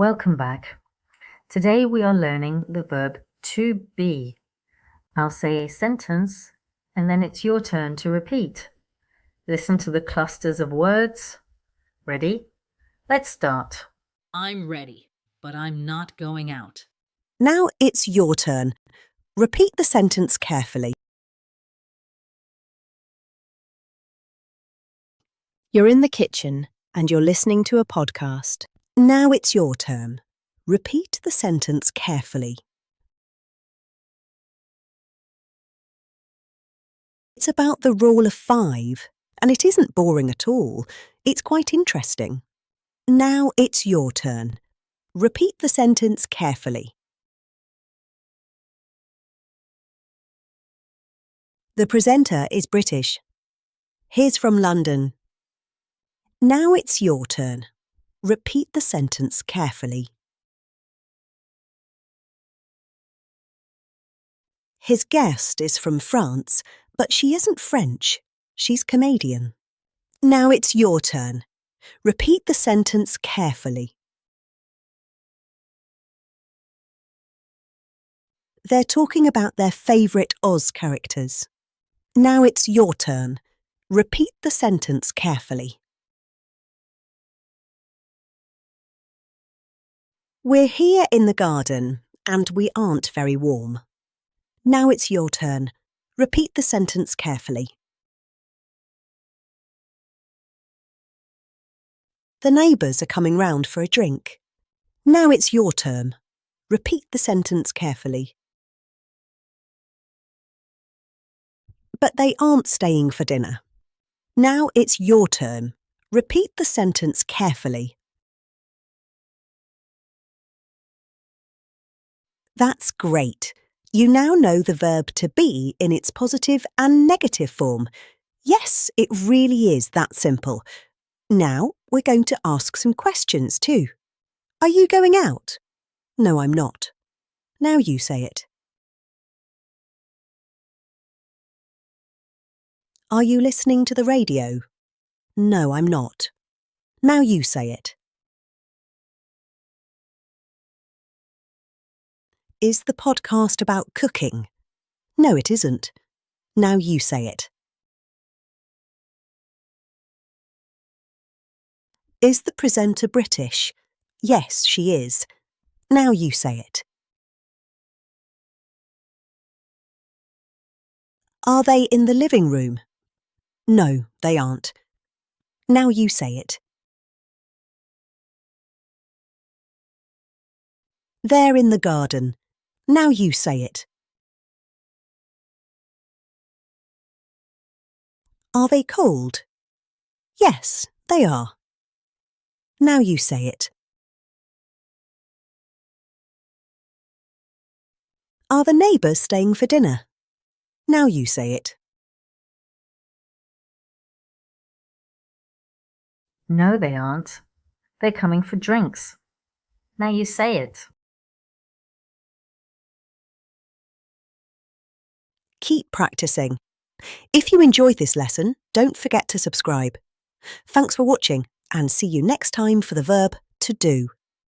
Welcome back. Today we are learning the verb to be. I'll say a sentence and then it's your turn to repeat. Listen to the clusters of words. Ready? Let's start. I'm ready, but I'm not going out. Now it's your turn. Repeat the sentence carefully. You're in the kitchen and you're listening to a podcast. Now it's your turn. Repeat the sentence carefully. It's about the rule of 5, and it isn't boring at all. It's quite interesting. Now it's your turn. Repeat the sentence carefully. The presenter is British. He's from London. Now it's your turn. Repeat the sentence carefully. His guest is from France, but she isn't French. She's Canadian. Now it's your turn. Repeat the sentence carefully. They're talking about their favourite Oz characters. Now it's your turn. Repeat the sentence carefully. We're here in the garden and we aren't very warm. Now it's your turn. Repeat the sentence carefully. The neighbours are coming round for a drink. Now it's your turn. Repeat the sentence carefully. But they aren't staying for dinner. Now it's your turn. Repeat the sentence carefully. That's great. You now know the verb to be in its positive and negative form. Yes, it really is that simple. Now we're going to ask some questions too. Are you going out? No, I'm not. Now you say it. Are you listening to the radio? No, I'm not. Now you say it. Is the podcast about cooking? No, it isn't. Now you say it. Is the presenter British? Yes, she is. Now you say it. Are they in the living room? No, they aren't. Now you say it. They're in the garden. Now you say it. Are they cold? Yes, they are. Now you say it. Are the neighbours staying for dinner? Now you say it. No, they aren't. They're coming for drinks. Now you say it. Keep practicing. If you enjoyed this lesson, don't forget to subscribe. Thanks for watching and see you next time for the verb to do.